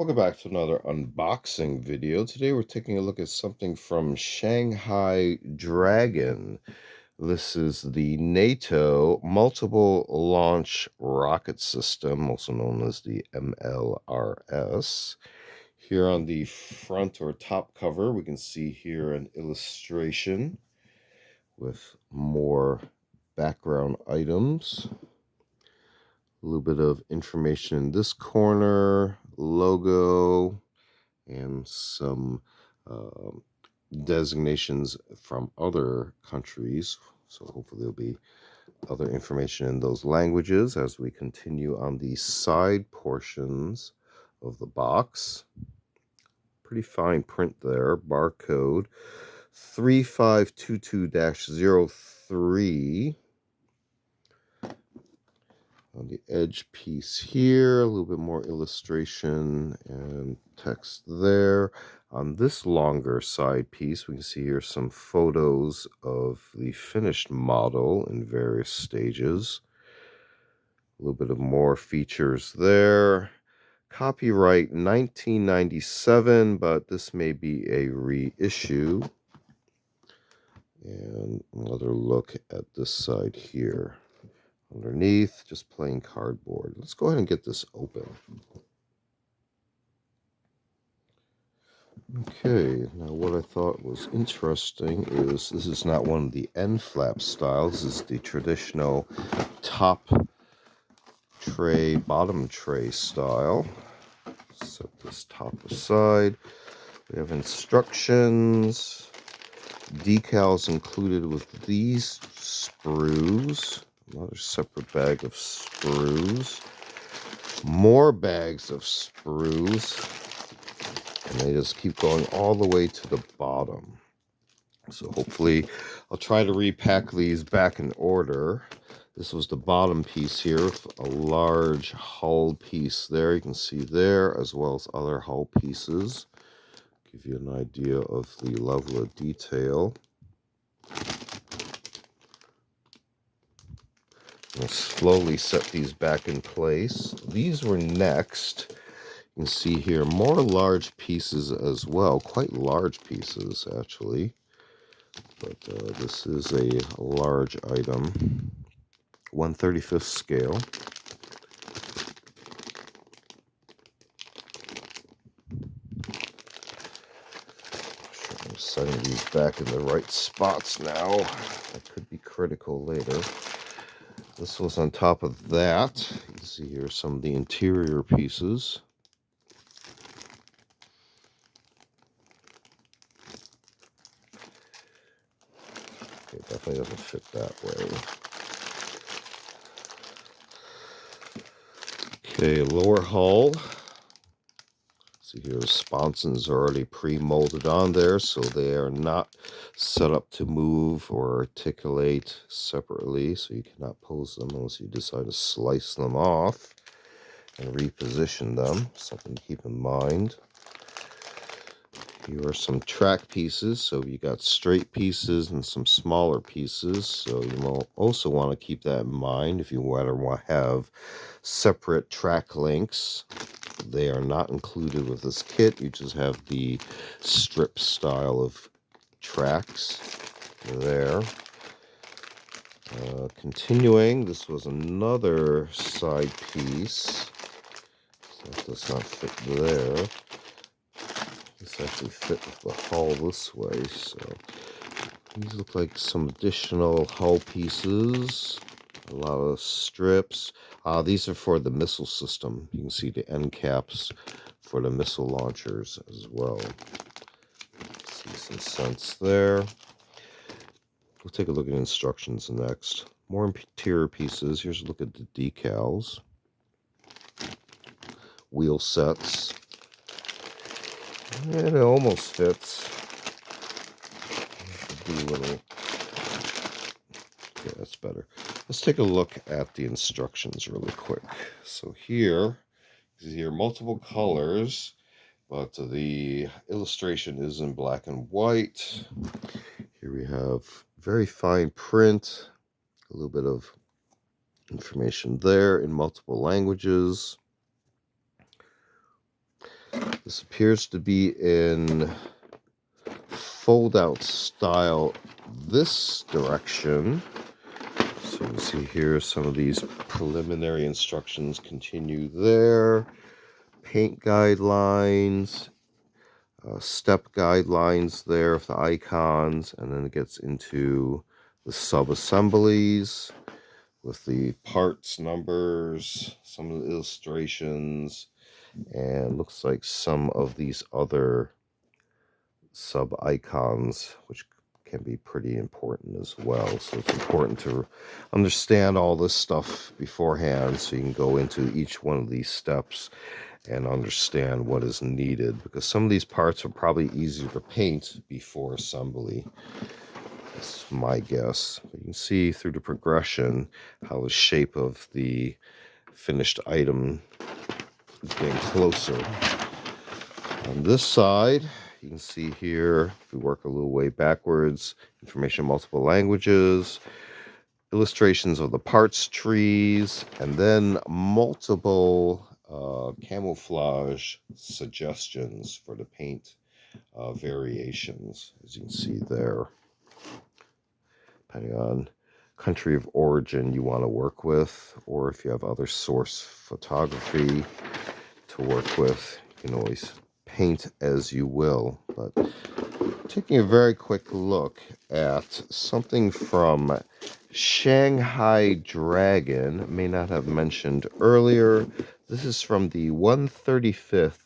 Welcome back to another unboxing video. Today we're taking a look at something from Shanghai Dragon. This is the NATO Multiple Launch Rocket System, also known as the MLRS. Here on the front or top cover, we can see here an illustration with more background items. A little bit of information in this corner, logo, and some um designations from other countries. So hopefully there'll be other information in those languages as we continue on the side portions of the box. Pretty fine print there. Barcode 3522-03. On the edge piece here, a little bit more illustration and text there. On this longer side piece, we can see here some photos of the finished model in various stages. A little bit of more features there. Copyright 1997, but this may be a reissue. And another look at this side here. Underneath, just plain cardboard. Let's go ahead and get this open. Okay, now what I thought was interesting is this is not one of the end flap styles. This is the traditional top tray, bottom tray style. Set this top aside. We have instructions, decals included with these sprues. Another separate bag of sprues. More bags of sprues. And they just keep going all the way to the bottom. So hopefully I'll try to repack these back in order. This was the bottom piece here with a large hull piece there. You can see there, as well as other hull pieces. Give you an idea of the level of detail. I'll slowly set these back in place. These were next. You can see here more large pieces as well, quite large pieces actually. But this is a large item, 1/35 scale. I'm setting these back in the right spots now. That could be critical later. This was on top of that. You can see here some of the interior pieces. Okay, definitely doesn't fit that way. Okay, lower hull. See here, the sponsons are already pre-molded on there, so they are not set up to move or articulate separately, so you cannot pose them unless you decide to slice them off and reposition them. Something to keep in mind. Here are some track pieces, so you got straight pieces and some smaller pieces, so you will also want to keep that in mind if you want to have separate track links. They are not included with this kit. You just have the strip style of tracks there. Continuing, this was another side piece. That does not fit there. This actually fit with the hull this way. So these look like some additional hull pieces. A lot of strips. These are for the missile system. You can see the end caps for the missile launchers as well. See some sense there. We'll take a look at instructions next. More interior pieces. Here's a look at the decals. Wheel sets. And it almost fits. Do a little. Yeah, that's better. Let's take a look at the instructions really quick. So here multiple colors, but the illustration is in black and white. Here we have very fine print, a little bit of information there in multiple languages. This appears to be in fold-out style this direction. So you see here some of these preliminary instructions continue there. Paint guidelines, step guidelines there of the icons, and then it gets into the sub-assemblies with the parts numbers, some of the illustrations, and looks like some of these other sub icons, which can be pretty important as well. So it's important to understand all this stuff beforehand so you can go into each one of these steps and understand what is needed, because some of these parts are probably easier to paint before assembly. That's my guess. But you can see through the progression how the shape of the finished item is getting closer. On this side, you can see here, if we work a little way backwards, information in multiple languages, illustrations of the parts trees, and then multiple camouflage suggestions for the paint variations, as you can see there, depending on country of origin you want to work with, or if you have other source photography to work with, you can always paint as you will. But taking a very quick look at something from Shanghai Dragon, may not have mentioned earlier. This is from the 135th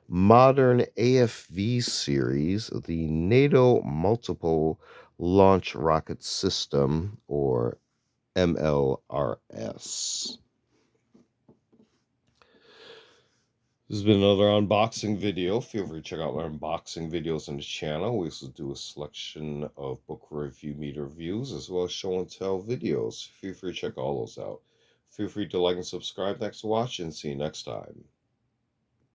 Modern AFV series, the NATO Multiple Launch Rocket System, or MLRS. This has been another unboxing video. Feel free to check out our unboxing videos on the channel. We also do a selection of book review meter reviews as well as show and tell videos. Feel free to check all those out. Feel free to like and subscribe. Thanks for watching. See you next time.